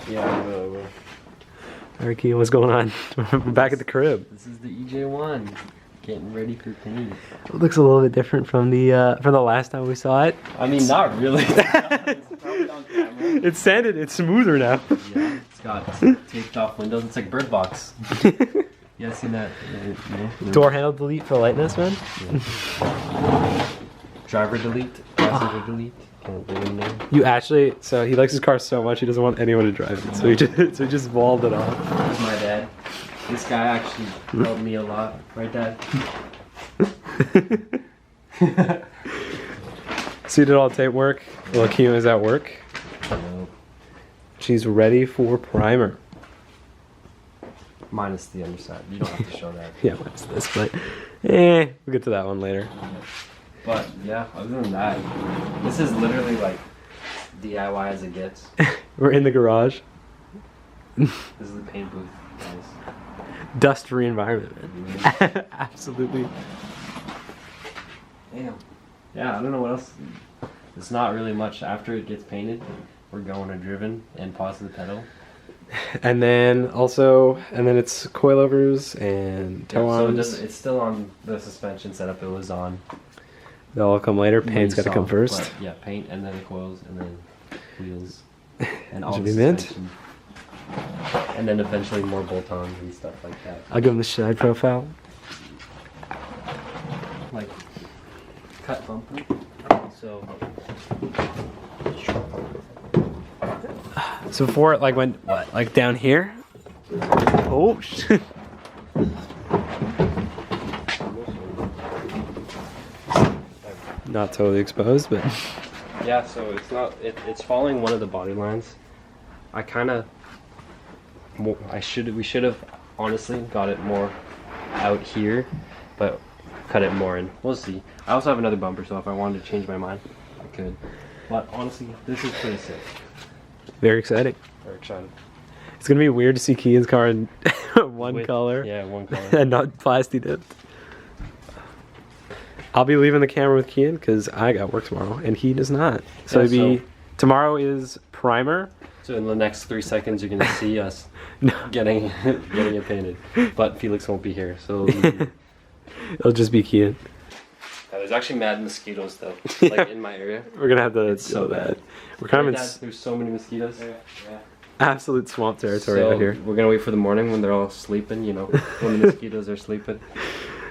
Yeah, I will. Alright, Kean, what's going on? We're back at the crib. This is the EJ1. Getting ready for paint. It looks a little bit different from the last time we saw it. I mean, not really. It's probably on camera. It's sanded. It's smoother now. Yeah, it's got taped off windows. It's like Bird Box. You guys seen that? No? Door handle delete for lightness, man. Yeah. Driver delete. Passenger delete. Can't really know. You actually, so he likes his car so much he doesn't want anyone to drive it. So he just walled it off. This is my dad. This guy actually helped me a lot, right, Dad? So you did all the tape work while Kean was at work. Nope. She's ready for primer. Minus the underside. You don't have to show that. Yeah, minus this, but we'll get to that one later. But yeah, other than that, this is literally like DIY as it gets. We're in the garage. This is the paint booth, guys. Dust-free environment, man. Absolutely. Damn. Yeah, I don't know what else. It's not really much after it gets painted. We're going to driven and pause the pedal. And then it's coilovers and toe-ons. So it's still on the suspension setup it was on. They'll all come later. Paint's got to come first. But yeah, paint and then the coils and then wheels and all Should the be mint. suspension. And then eventually more bolt-ons and stuff like that. I'll give him the side profile. Like cut bumper. So before it like went what? Like down here? Oh shit. Not totally exposed, but yeah, so it's not. It's following one of the body lines. I kind of. We should have honestly got it more out here, but cut it more in. We'll see. I also have another bumper, so if I wanted to change my mind, I could. But honestly, this is pretty sick. very exciting. Very excited. It's gonna be weird to see Kean's car in one color. Yeah, one color. And not plasti dipped. I'll be leaving the camera with Kean because I got work tomorrow and he does not. So Yeah, tomorrow is primer. So in the next 3 seconds, you're gonna see us getting it painted, but Felix won't be here, so It'll just be Kean. there's actually mad mosquitoes though, like in my area. We're gonna have to. It's so bad. We're kind of Dad, in there's so many mosquitoes. absolute swamp territory So out here. we're gonna wait for the morning when they're all sleeping. You know, when the mosquitoes are sleeping,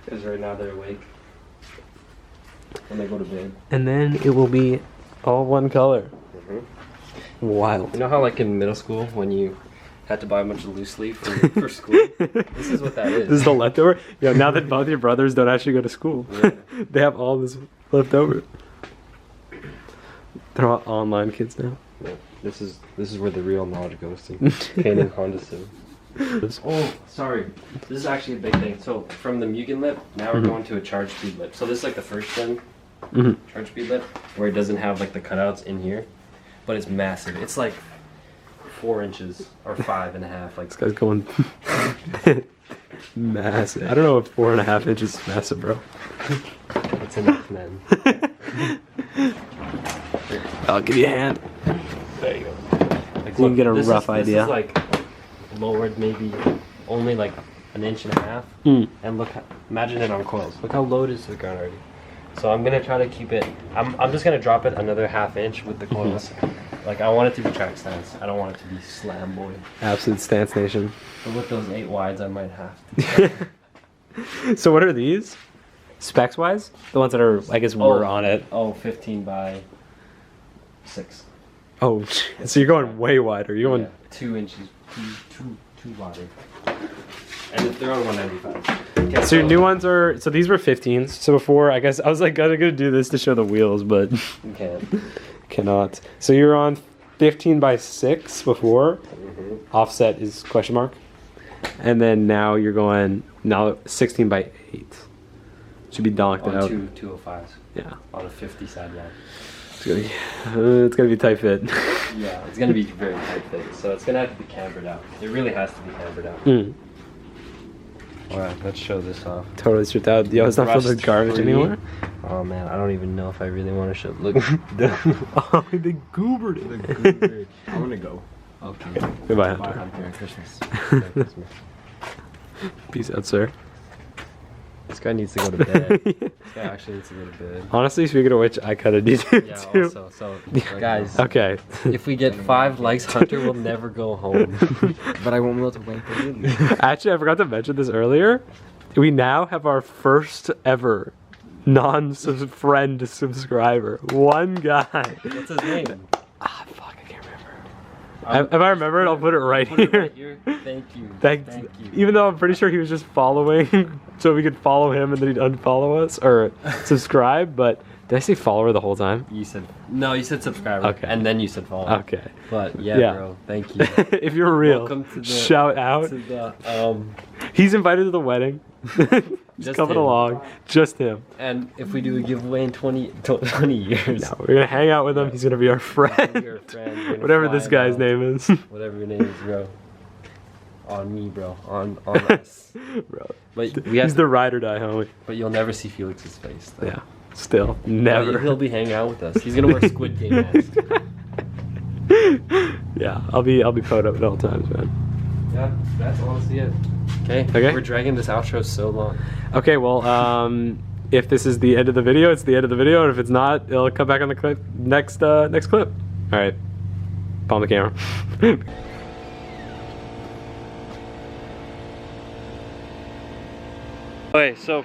because right now they're awake. When they go to bed. And then it will be all one color. Wild. You know how like in middle school when you had to buy a bunch of loose leaf for school? This is what that is. This is the leftover? Yeah, now that both your brothers don't actually go to school. Yeah. They have all this left over. They're all online kids now. Yeah. This is where the real knowledge goes to. Painting Honda Civic. Oh, sorry. This is actually a big thing. So from the Mugen lip, now we're going to a charge speed lip. So this is like the first gen charge speed lip, where it doesn't have like the cutouts in here, but it's massive. It's like 4 inches or 5.5. Like This guy's going massive. I don't know if 4.5 inches is massive, bro. it's enough, man. I'll give you a hand. There you go. Like, You can get a this rough idea. This is like lowered maybe only like 1.5 inches. And look, imagine it on coils. Look how low it is to the ground already. So I'm gonna try to keep it. I'm just gonna drop it another 1/2 inch with the coils. Like I want it to be track stance. I don't want it to be slam boy. Absolute stance nation. But with those 8 wides, I might have to. So what are these? Specs wise? The ones that are, I guess, were on it. Oh, 15 by 6. Oh, so you're going way wider. You're going. Yeah, 2 inches, two wider. And they're on 195. Okay, So your new ones are, so these were 15s. So before, I guess, I was like, gonna do this to show the wheels, but You can. cannot. So you're on 15 by 6 before. Offset is question mark. And then now you're going, now 16 by 8. Should be donked On out. 205s. Yeah. On a 50 side line. It's gonna be tight fit. Yeah, it's gonna be very tight fit. So it's gonna have to be cambered out. It really has to be cambered out. Alright, let's show this off. Totally stripped out. Yo, it's not filled with garbage Rust-free. anymore. Oh man, I don't even know if I really want to show. Look. Oh, they goobered it. I'm gonna go. Okay. Goodbye, Bye, Hunter. Hunter. Merry Christmas. Merry Christmas. Peace out, sir. This guy needs to go to bed. This guy actually needs to go to bed. Honestly, speaking of which, I kind of need to Yeah, too. also, so guys, Okay. if we get 5 likes, Hunter will never go home. But I won't be able to wait for you. Actually, I forgot to mention this earlier. We now have our first ever non-friend subscriber. One guy. What's his name? Ah, fuck, I can't remember. If I remember it, I'll put it right Put it here. right here. Thank you. Thank you. Even though I'm pretty sure he was just following, so we could follow him and then he'd unfollow us or subscribe. But did I say follower the whole time? You said no. You said subscriber. Okay. And then you said follow. Okay. But yeah, Yeah. bro. Thank you. If you're real, Welcome to the, shout out. To the, He's invited to the wedding. Just coming him. along. Just him. And if we do a giveaway in 20 years, No, we're gonna hang out with him. He's gonna be our friend. Your friend, you're gonna Whatever fly this guy's out. name is. Whatever your name is, bro. On me, bro. On us. Bro. But we have He's the ride or die homie. But you'll never see Felix's face. Though. Yeah. Still. Never. He'll be hanging out with us. He's gonna wear Squid Game mask. Yeah, I'll be photo up at all times, man. Yeah, that's honestly it. Okay. Okay. We're dragging this outro so long. Okay, well, if this is the end of the video, it's the end of the video, and if it's not, it'll come back on the clip next clip. All right, palm the camera. Okay, so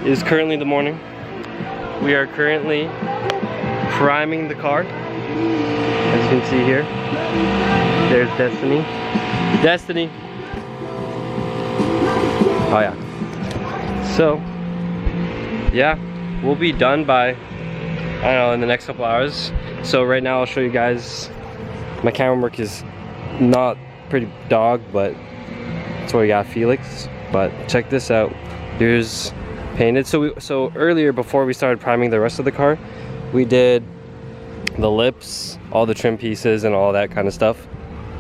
it is currently the morning. We are currently priming the car. As you can see here, there's Destiny. Destiny. Oh yeah. So, yeah, we'll be done by, I don't know, in the next couple hours. So right now I'll show you guys, my camera work is not pretty dog, but that's why we got Felix. But check this out. Here's painted. So earlier, before we started priming the rest of the car, we did the lips, all the trim pieces and all that kind of stuff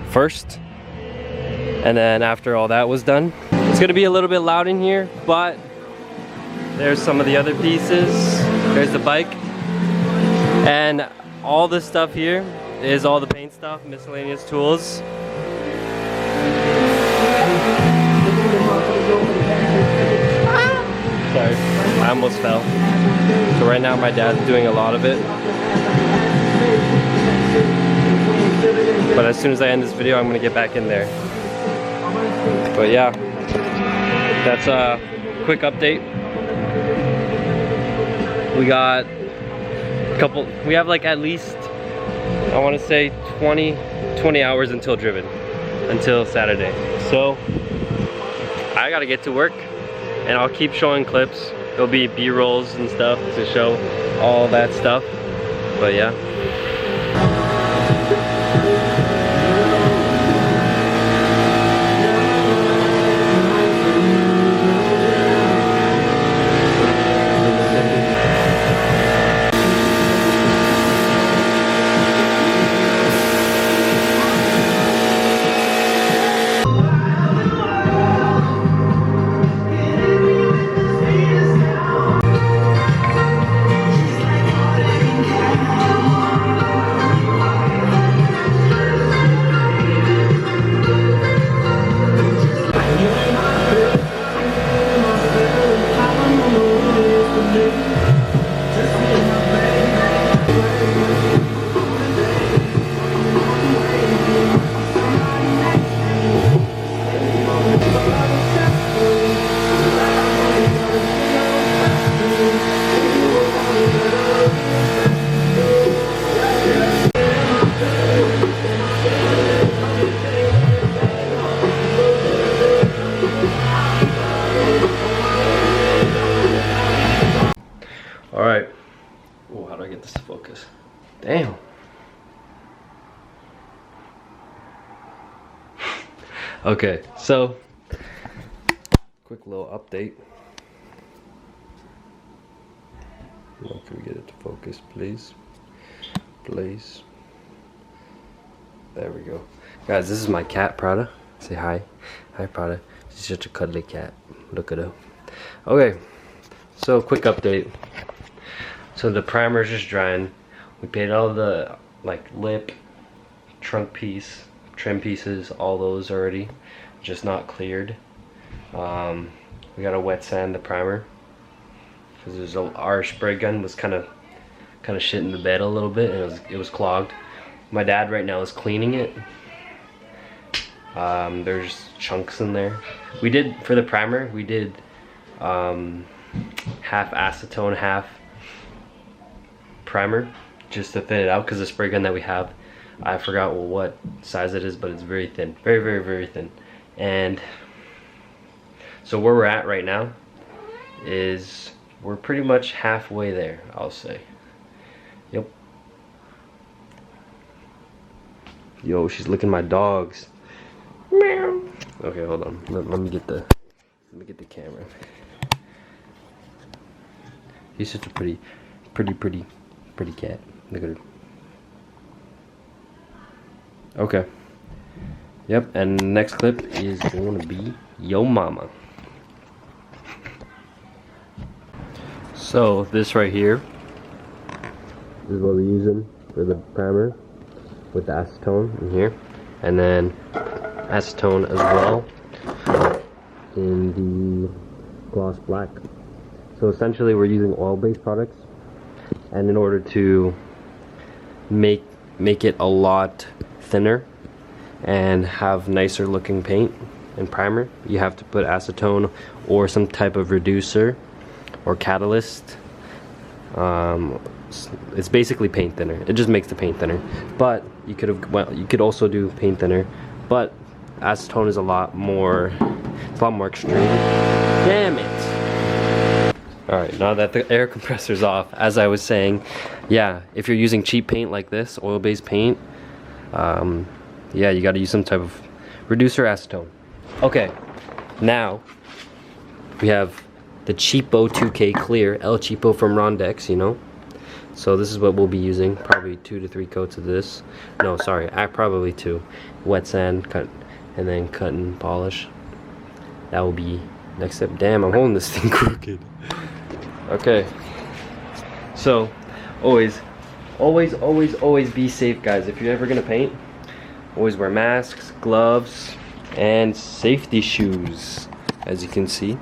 first. And then after all that was done, it's gonna be a little bit loud in here, but there's some of the other pieces. There's the bike. And all this stuff here is all the paint stuff, miscellaneous tools. Sorry, I almost fell. So right now my dad's doing a lot of it. But as soon as I end this video, I'm gonna get back in there. But yeah, that's a quick update. We got a couple, we have like at least, I wanna say 20 hours until driven, until Saturday. So I gotta get to work and I'll keep showing clips. There'll be B-rolls and stuff to show all that stuff, but yeah. All right. Oh, how do I get this to focus? Damn. Okay, so quick little update. Can we get it to focus, please? Please. There we go. Guys, this is my cat, Prada. Say hi. Hi, Prada. She's such a cuddly cat. Look at her. Okay, so quick update. So the primer is just drying. We painted all the like lip, trunk piece, trim pieces, all those already, just not cleared. We gotta wet sand the primer because our spray gun was kind of shit in the bed a little bit, and it was clogged. My dad right now is cleaning it. There's chunks in there. We did, for the primer, we did half acetone, half primer, just to thin it out, because the spray gun that we have, I forgot what size it is, but it's very thin, very thin. And so where we're at right now is we're pretty much halfway there, I'll say. Yep. Yo, she's licking my dogs. Meow. Okay, hold on. Let me get the camera. He's such a pretty cat. Look at her. Okay. Yep, and the next clip is going to be Yo Mama. So this right here is what we're using for the primer, with the acetone in here, and then acetone as well in the gloss black. So essentially we're using oil-based products, and in order to make it a lot thinner and have nicer looking paint and primer, you have to put acetone or some type of reducer or catalyst. It's basically paint thinner. It just makes the paint thinner. But you could also do paint thinner, but acetone is a lot more extreme. Damn it! Alright, now that the air compressor's off, as I was saying, yeah, if you're using cheap paint like this, oil-based paint, yeah, you gotta use some type of reducer acetone. Okay, now we have the Cheapo 2K Clear, El Cheapo from Rondex, you know. So this is what we'll be using, probably 2 to 3 coats of this. No, sorry, probably 2. Wet sand, cut, and then cut and polish. That will be next step. Damn, I'm holding this thing crooked. Okay, so always be safe, guys. If you're ever gonna paint, always wear masks, gloves, and safety shoes. As you can see,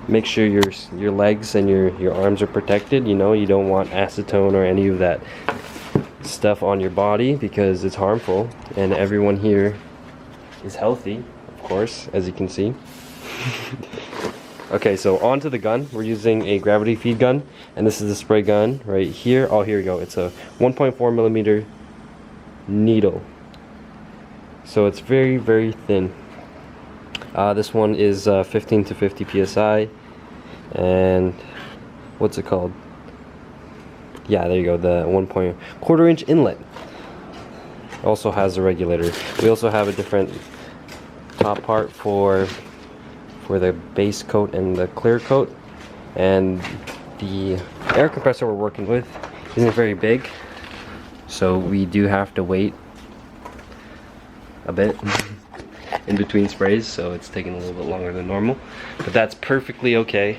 make sure your legs and your arms are protected. You know, you don't want acetone or any of that stuff on your body because it's harmful. And everyone here is healthy, of course, as you can see. Okay, so onto the gun. We're using a gravity feed gun, and this is the spray gun right here. Oh, here we go. It's a 1.4 millimeter needle, so it's very thin. This one is 15 to 50 psi, and what's it called? Yeah, there you go. The 1.25 inch inlet. Also has a regulator. We also have a different top part for the base coat and the clear coat, and the air compressor we're working with isn't very big, so we do have to wait a bit in between sprays, so it's taking a little bit longer than normal, but that's perfectly okay.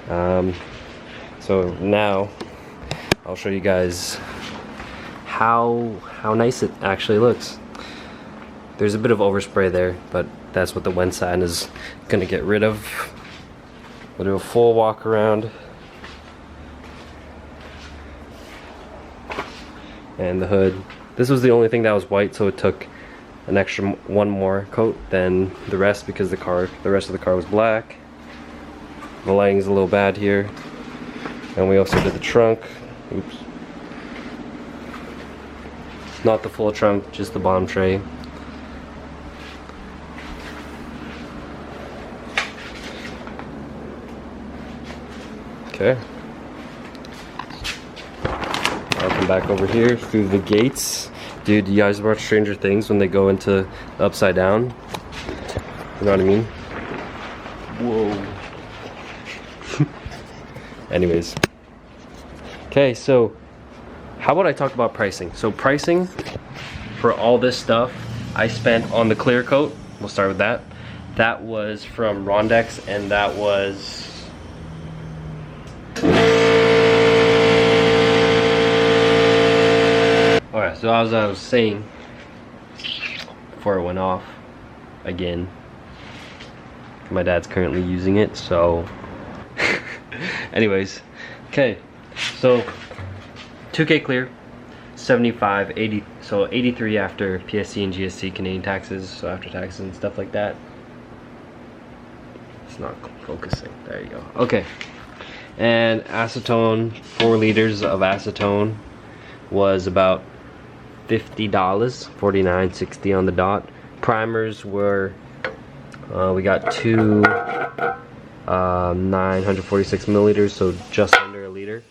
So now I'll show you guys how nice it actually looks. There's a bit of overspray there, but that's what the wet sand is gonna get rid of. We'll do a full walk around. And the hood. This was the only thing that was white, so it took an extra one more coat than the rest because the rest of the car was black. The lighting's a little bad here. And we also did the trunk. Oops. Not the full trunk, just the bottom tray. Okay. I'll come back over here through the gates. Dude, you guys watch Stranger Things when they go into upside down? You know what I mean? Whoa. Anyways. Okay, so how about I talk about pricing? So pricing for all this stuff I spent on the clear coat, we'll start with that. That was from Rondex, and that was So as I was saying before it went off again, my dad's currently using it, so anyways, okay, so 2K clear, 75, 80, so 83 after PSC and GST Canadian taxes, so after taxes and stuff like that. It's not focusing, there you go. Okay, and acetone, 4 liters of acetone was about $50, $49.60 on the dot. Primers were we got 2 946 milliliters, so just under a liter.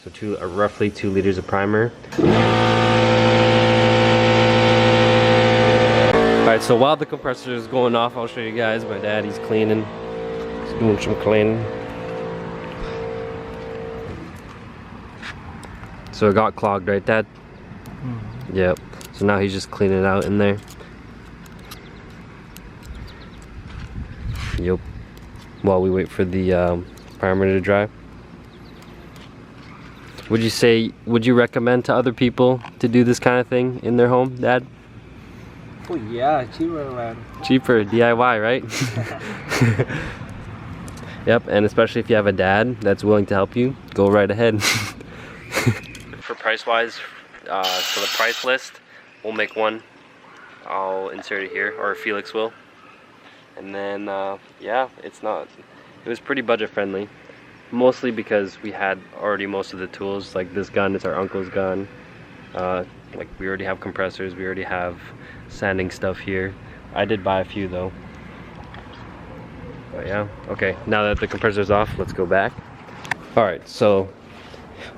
So roughly 2 liters of primer. Alright, so while the compressor is going off, I'll show you guys. My dad, he's cleaning. He's doing some cleaning. So it got clogged, right, Dad? Yep. So now he's just cleaning it out in there. Yep. While we wait for the primer to dry. Would you recommend to other people to do this kind of thing in their home, Dad? Oh yeah, cheaper, man. Cheaper, DIY, right? Yep, and especially if you have a dad that's willing to help you, go right ahead. For price-wise, so the price list, we'll make one. I'll insert it here, or Felix will. And then, yeah, it was pretty budget friendly. Mostly because we had already most of the tools, like this gun is our uncle's gun. Like we already have compressors, we already have sanding stuff here. I did buy a few though. But yeah, okay, now that the compressor's off, let's go back. Alright, so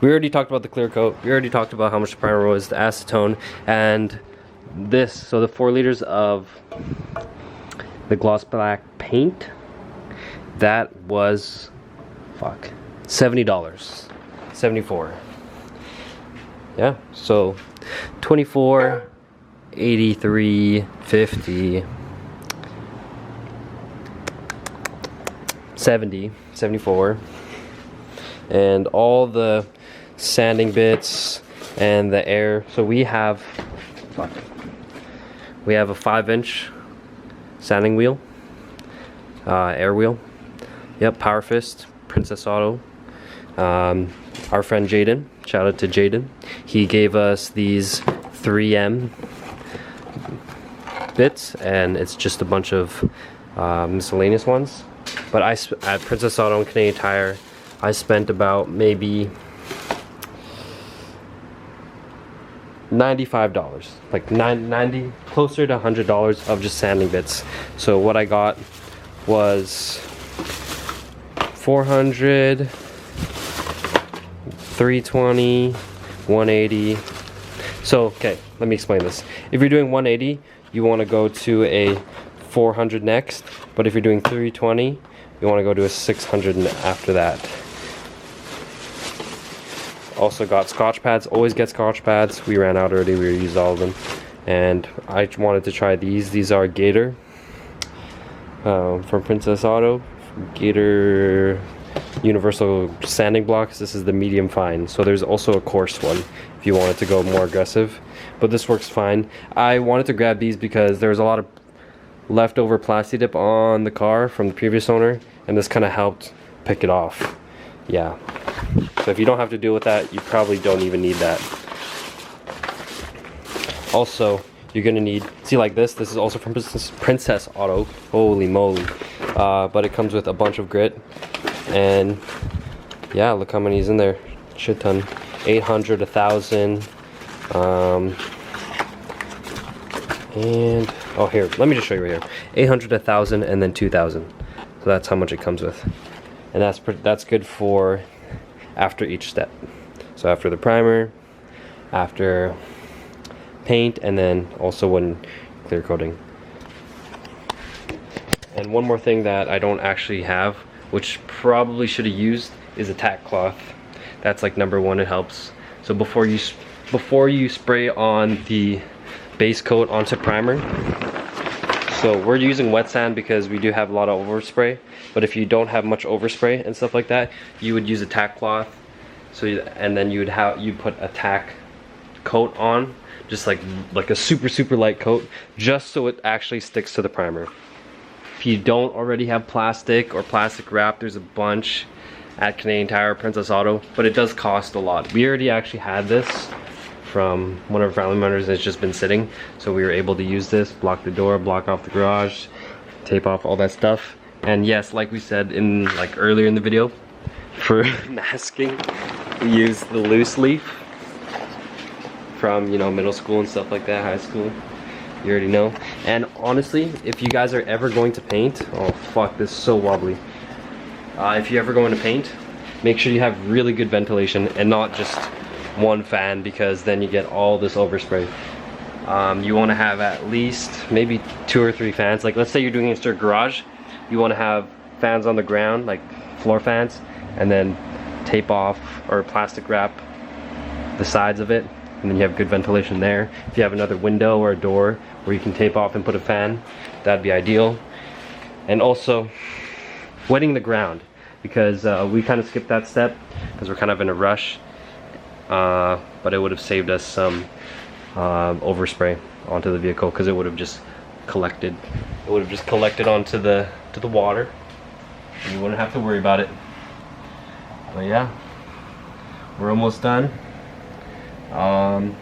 we already talked about the clear coat, we already talked about how much the primer was, the acetone, and this, so the 4 liters of the gloss black paint, that was, fuck, $70, 74. Yeah, so 24, 83, 50, 70, 74, and all the sanding bits and the air. So we have a 5-inch sanding wheel, air wheel. Yep, Power Fist, Princess Auto. Our friend Jaden, shout out to Jaden. He gave us these 3M bits, and it's just a bunch of miscellaneous ones. But at Princess Auto and Canadian Tire, I spent about maybe $95, like 90, closer to $100 of just sanding bits. So what I got was 400, 320, 180. So okay, let me explain this. If you're doing 180, you want to go to a 400 next, but if you're doing 320, you want to go to a 600 after that. Also got Scotch pads, always get Scotch pads. We ran out already, we used all of them. And I wanted to try these. These are Gator from Princess Auto. Gator Universal Sanding Blocks. This is the medium fine. So there's also a coarse one if you wanted to go more aggressive. But this works fine. I wanted to grab these because there was a lot of leftover plasti dip on the car from the previous owner, and this kind of helped pick it off. Yeah. So if you don't have to deal with that, you probably don't even need that. Also, you're gonna need, see like this is also from Princess Auto, holy moly. But it comes with a bunch of grit, and yeah, look how many is in there, shit ton, 800, 1,000, and, oh here, let me just show you right here, 800, 1,000, and then 2,000, so that's how much it comes with. And that's good for after each step. So after the primer, after paint, and then also when clear coating. And one more thing that I don't actually have, which probably should have used, is a tack cloth. That's like #1, it helps. So before you spray on the base coat onto primer, so we're using wet sand because we do have a lot of overspray, but if you don't have much overspray and stuff like that, you would use a tack cloth. So and then you'd put a tack coat on just like a super light coat, just so it actually sticks to the primer. If you don't already have plastic or plastic wrap, there's a bunch at Canadian Tire, Princess Auto, but it does cost a lot. We already actually had this from one of our family members, and it's just been sitting, so we were able to use this, block the door, block off the garage, tape off all that stuff. And yes, like we said in like earlier in the video, for masking, we use the loose leaf from, you know, middle school and stuff like that, high school. You already know. And honestly, if you guys are ever going to paint, oh fuck, this is so wobbly. If you ever go into paint, make sure you have really good ventilation and not just one fan, because then you get all this overspray. You want to have at least maybe 2 or 3 fans. Like let's say you're doing it in your garage, you want to have fans on the ground, like floor fans, and then tape off or plastic wrap the sides of it, and then you have good ventilation there. If you have another window or a door where you can tape off and put a fan, that'd be ideal. And also wetting the ground, because we kind of skipped that step because we're kind of in a rush, but it would have saved us some overspray onto the vehicle, because it would have just collected. It would have just collected onto the water, and you wouldn't have to worry about it. But yeah, we're almost done. I'm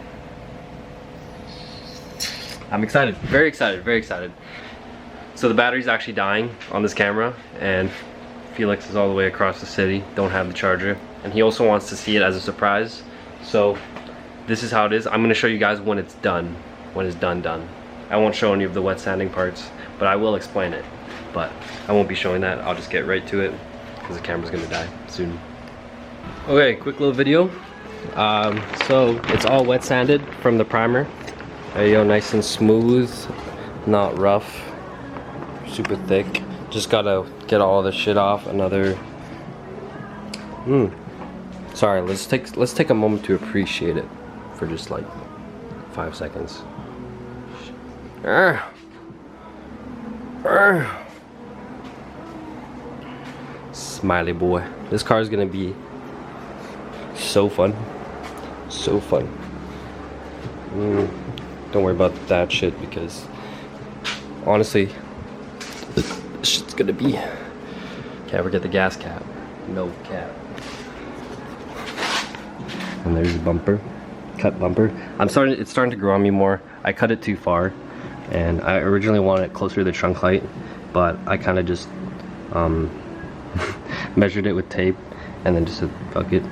excited, very excited. So the battery's actually dying on this camera, and Felix is all the way across the city, don't have the charger, and he also wants to see it as a surprise. So this is how it is. I'm going to show you guys when it's done, when it's done. I won't show any of the wet sanding parts, but I will explain it. But I won't be showing that, I'll just get right to it, because the camera's going to die soon. Okay, quick little video. So it's all wet sanded from the primer. There you go, nice and smooth, not rough, super thick. Just gotta get all this shit off. Another sorry, let's take a moment to appreciate it for just like 5 seconds. Smiley boy, this car is gonna be so fun. So fun. Don't worry about that shit, because honestly, this shit's gonna be. Can't ever get the gas cap. No cap. And there's the bumper. Cut bumper. It's starting to grow on me more. I cut it too far, and I originally wanted it closer to the trunk height, but I kind of just measured it with tape and then just said fuck it.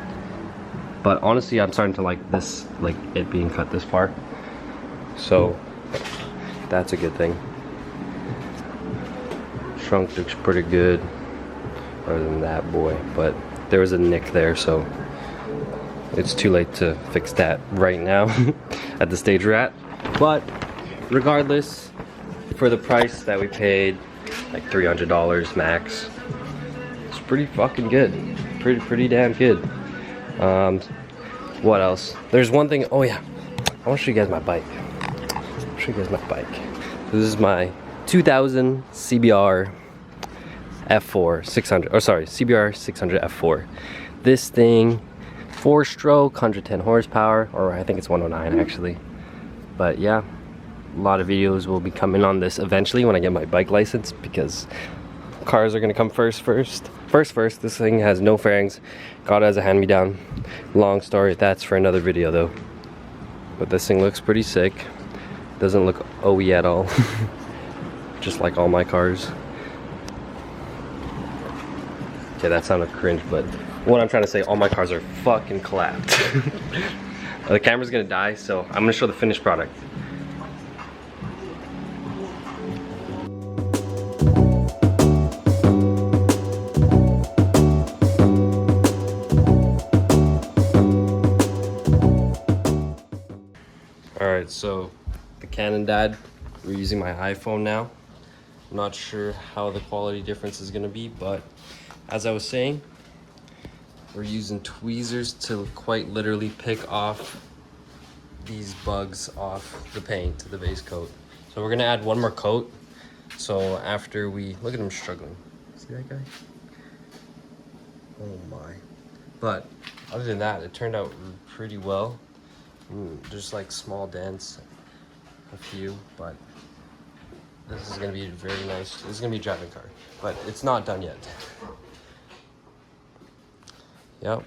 But honestly, I'm starting to like this, like it being cut this far. So that's a good thing. Trunk looks pretty good, other than that boy. But there was a nick there, so it's too late to fix that right now at the stage we're at. But regardless, for the price that we paid, like $300 max, it's pretty fucking good. Pretty damn good. What else? There's one thing. Oh yeah, I want to show you guys my bike. This is my 2000 CBR F4 600. Oh sorry, CBR 600 F4. This thing, 4-stroke, 110 horsepower, or I think it's 109 actually. But yeah, a lot of videos will be coming on this eventually when I get my bike license, because cars are gonna come first. This thing has no fairings, got it as a hand-me-down. Long story, that's for another video though. But this thing looks pretty sick. Doesn't look OE at all. Just like all my cars. Okay, that sounded cringe, but what I'm trying to say, all my cars are fucking clapped. The camera's gonna die, so I'm gonna show the finished product. Alright, so the Canon died. We're using my iPhone now. I'm not sure how the quality difference is gonna be, but as I was saying, we're using tweezers to quite literally pick off these bugs off the paint, the base coat. So we're gonna add one more coat. So after we, look at him struggling. See that guy? Oh my. But other than that, it turned out pretty well. Just like small dents, a few, but this is gonna be very nice. This is gonna be a driving car, but it's not done yet. Yep.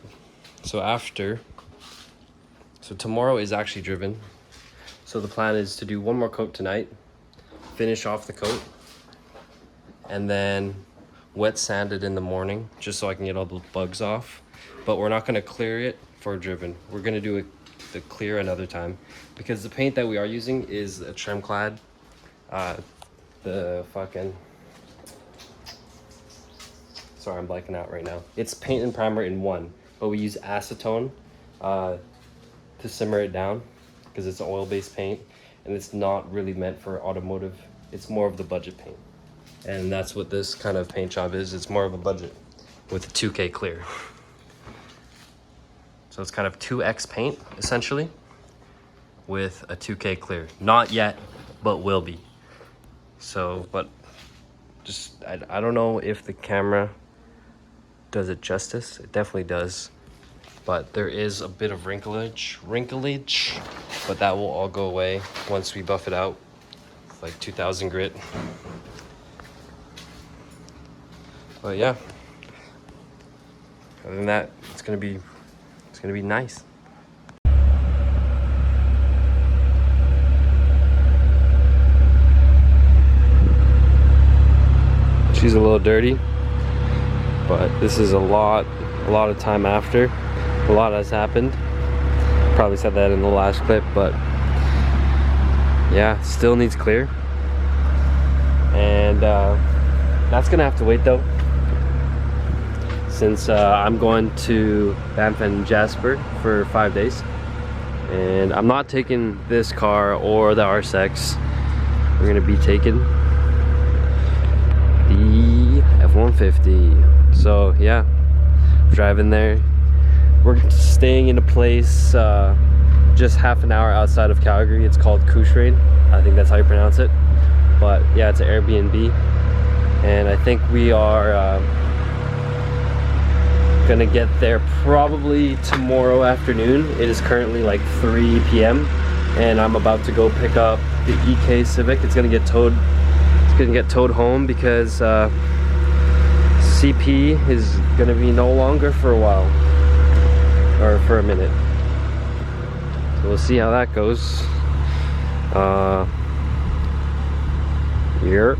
So tomorrow is actually driven. So the plan is to do one more coat tonight, finish off the coat, and then wet sand it in the morning just so I can get all the bugs off. But we're not gonna clear it for driven. We're gonna do the clear another time because the paint that we are using is a trim clad. Sorry, I'm blanking out right now. It's paint and primer in one, but we use acetone to simmer it down because it's oil-based paint and it's not really meant for automotive. It's more of the budget paint. And that's what this kind of paint job is. It's more of a budget with a 2K clear. So it's kind of 2X paint essentially with a 2K clear. Not yet, but will be. So, but just, I don't know if the camera does it justice. It definitely does. But there is a bit of wrinklage, but that will all go away once we buff it out. It's like 2000 grit. But yeah, other than that, it's gonna be nice. She's a little dirty, but this is a lot of time after. A lot has happened. Probably said that in the last clip, but yeah, still needs clear. And that's gonna have to wait though, since I'm going to Banff and Jasper for 5 days. And I'm not taking this car or the RSX. We're gonna be taking the F-150. So yeah, driving there. We're staying in a place just half an hour outside of Calgary. It's called COUPE. I think that's how you pronounce it. But yeah, it's an Airbnb. And I think we are gonna get there probably tomorrow afternoon. It is currently like 3 p.m. and I'm about to go pick up the EK Civic. It's gonna get towed home because CP is gonna be no longer for a while, or for a minute. So we'll see how that goes. Here.